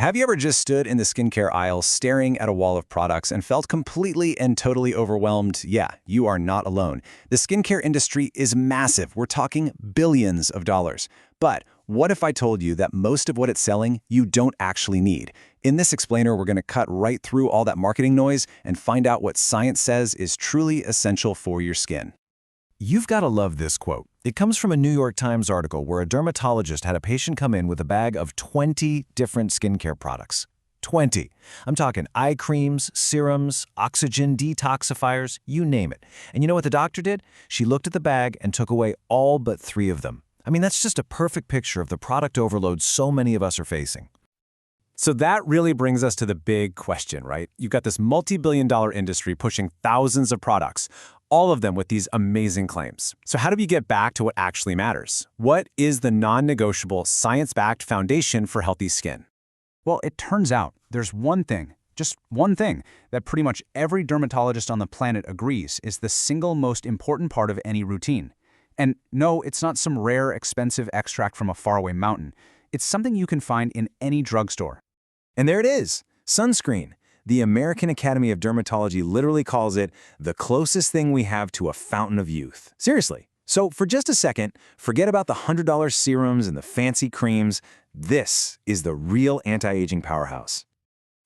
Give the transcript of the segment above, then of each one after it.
Have you ever just stood in the skincare aisle staring at a wall of products and felt completely and totally overwhelmed? Yeah, you are not alone. The skincare industry is massive. We're talking billions of dollars. But what if I told you that most of what it's selling you don't actually need? In this explainer, we're going to cut right through all that marketing noise and find out what science says is truly essential for your skin. You've got to love this quote. It comes from a New York Times article where a dermatologist had a patient come in with a bag of 20 different skincare products. 20. I'm talking eye creams, serums, oxygen detoxifiers, you name it. And you know what the doctor did? She looked at the bag and took away all but 3 of them. I mean, that's just a perfect picture of the product overload so many of us are facing. So that really brings us to the big question, right? You've got this multi-billion-dollar industry pushing thousands of products, all of them with these amazing claims. So how do we get back to what actually matters? What is the non-negotiable, science-backed foundation for healthy skin? Well, it turns out there's one thing, just one thing, that pretty much every dermatologist on the planet agrees is the single most important part of any routine. And no, it's not some rare, expensive extract from a faraway mountain. It's something you can find in any drugstore. And there it is, sunscreen. The American Academy of Dermatology literally calls it the closest thing we have to a fountain of youth. Seriously. So for just a second, forget about the $100 serums and the fancy creams. This is the real anti-aging powerhouse.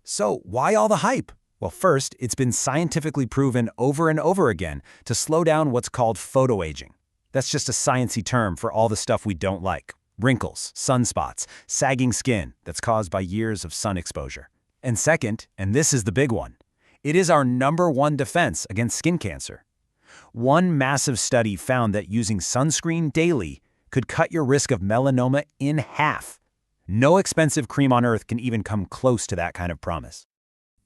So why all the hype? Well, first, it's been scientifically proven over and over again to slow down what's called photoaging. That's just a sciencey term for all the stuff we don't like. Wrinkles, sunspots, sagging skin that's caused by years of sun exposure. And second, and this is the big one, it is our #1 defense against skin cancer. One massive study found that using sunscreen daily could cut your risk of melanoma in half. No expensive cream on earth can even come close to that kind of promise.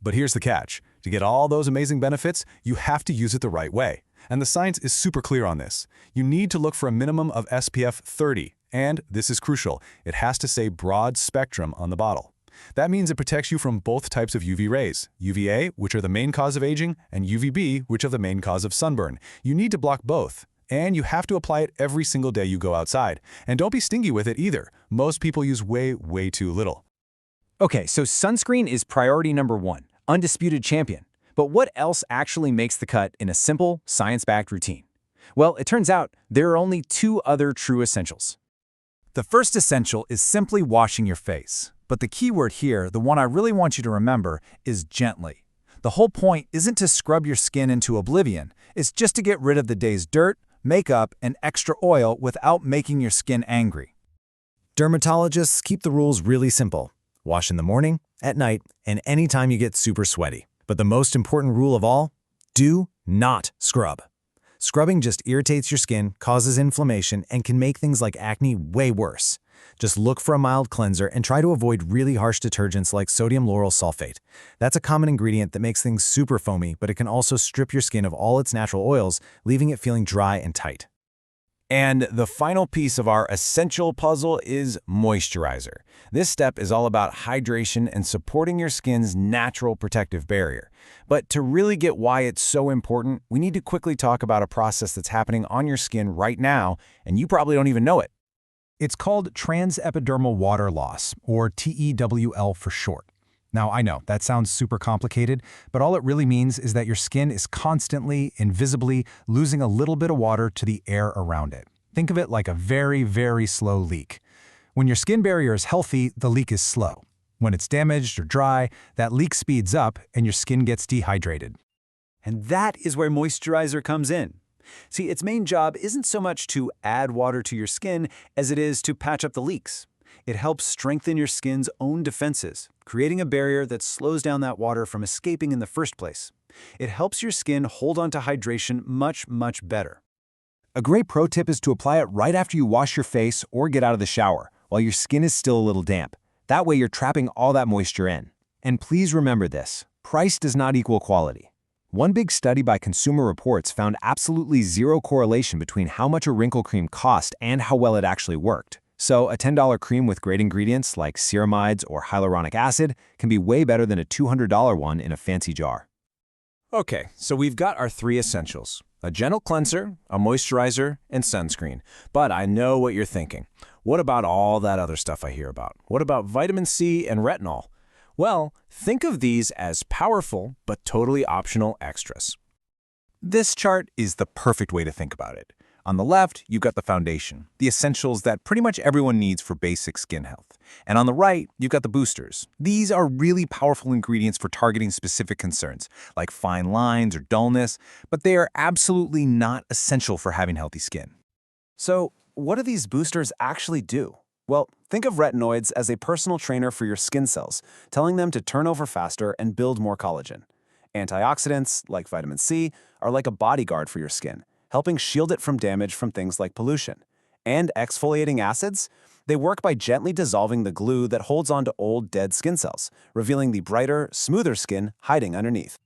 But here's the catch. To get all those amazing benefits, you have to use it the right way. And the science is super clear on this. You need to look for a minimum of SPF 30. And, this is crucial, it has to say broad spectrum on the bottle. That means it protects you from both types of UV rays, UVA, which are the main cause of aging, and UVB, which are the main cause of sunburn. You need to block both. And you have to apply it every single day you go outside. And don't be stingy with it either. Most people use way too little. Okay, so sunscreen is priority #1, undisputed champion. But what else actually makes the cut in a simple, science-backed routine? Well, it turns out there are only 2 other true essentials. The first essential is simply washing your face. But the key word here, the one I really want you to remember, is gently. The whole point isn't to scrub your skin into oblivion. It's just to get rid of the day's dirt, makeup, and extra oil without making your skin angry. Dermatologists keep the rules really simple. Wash in the morning, at night, and anytime you get super sweaty. But the most important rule of all, do not scrub. Scrubbing just irritates your skin, causes inflammation, and can make things like acne way worse. Just look for a mild cleanser and try to avoid really harsh detergents like sodium lauryl sulfate. That's a common ingredient that makes things super foamy, but it can also strip your skin of all its natural oils, leaving it feeling dry and tight. And the final piece of our essential puzzle is moisturizer. This step is all about hydration and supporting your skin's natural protective barrier. But to really get why it's so important, we need to quickly talk about a process that's happening on your skin right now, and you probably don't even know it. It's called Transepidermal Water Loss, or TEWL for short. Now, I know, that sounds super complicated, but all it really means is that your skin is constantly, invisibly, losing a little bit of water to the air around it. Think of it like a very slow leak. When your skin barrier is healthy, the leak is slow. When it's damaged or dry, that leak speeds up and your skin gets dehydrated. And that is where moisturizer comes in. See, its main job isn't so much to add water to your skin as it is to patch up the leaks. It helps strengthen your skin's own defenses, creating a barrier that slows down that water from escaping in the first place. It helps your skin hold on to hydration much better. A great pro tip is to apply it right after you wash your face or get out of the shower, while your skin is still a little damp. That way you're trapping all that moisture in. And please remember this, price does not equal quality. One big study by Consumer Reports found absolutely zero correlation between how much a wrinkle cream cost and how well it actually worked. So a $10 cream with great ingredients like ceramides or hyaluronic acid can be way better than a $200 one in a fancy jar. Okay, so we've got our 3 essentials: a gentle cleanser, a moisturizer, and sunscreen. But I know what you're thinking. What about all that other stuff I hear about? What about vitamin C and retinol? Well, think of these as powerful but totally optional extras. This chart is the perfect way to think about it. On the left, you've got the foundation, the essentials that pretty much everyone needs for basic skin health. And on the right, you've got the boosters. These are really powerful ingredients for targeting specific concerns, like fine lines or dullness, but they are absolutely not essential for having healthy skin. So, what do these boosters actually do? Well, think of retinoids as a personal trainer for your skin cells, telling them to turn over faster and build more collagen. Antioxidants, like vitamin C, are like a bodyguard for your skin, helping shield it from damage from things like pollution. And exfoliating acids? They work by gently dissolving the glue that holds onto old, dead skin cells, revealing the brighter, smoother skin hiding underneath.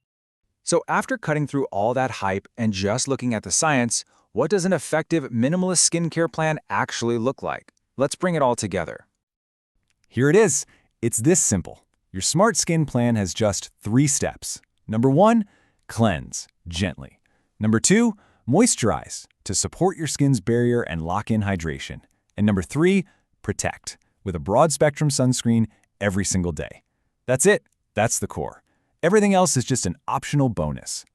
So after cutting through all that hype and just looking at the science, what does an effective minimalist skincare plan actually look like? Let's bring it all together. Here it is. It's this simple. Your Smart Skin Plan has just 3 steps. Number 1, cleanse, gently. Number 2, moisturize, to support your skin's barrier and lock in hydration. And number 3, protect, with a broad-spectrum sunscreen every single day. That's it. That's the core. Everything else is just an optional bonus.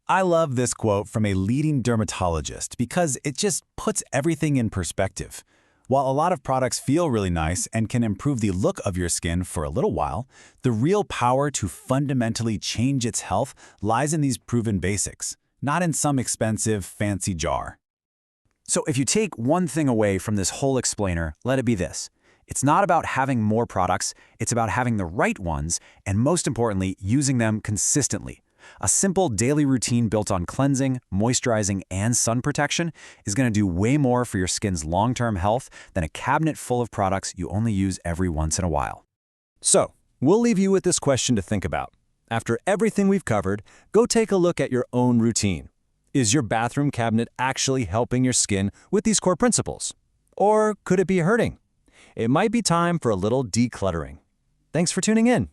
I love this quote from a leading dermatologist because it just puts everything in perspective. While a lot of products feel really nice and can improve the look of your skin for a little while, the real power to fundamentally change its health lies in these proven basics, not in some expensive, fancy jar. So if you take one thing away from this whole explainer, let it be this. It's not about having more products, it's about having the right ones, and most importantly, using them consistently. A simple daily routine built on cleansing, moisturizing, and sun protection is going to do way more for your skin's long-term health than a cabinet full of products you only use every once in a while. So, we'll leave you with this question to think about. After everything we've covered, go take a look at your own routine. Is your bathroom cabinet actually helping your skin with these core principles? Or could it be hurting? It might be time for a little decluttering. Thanks for tuning in.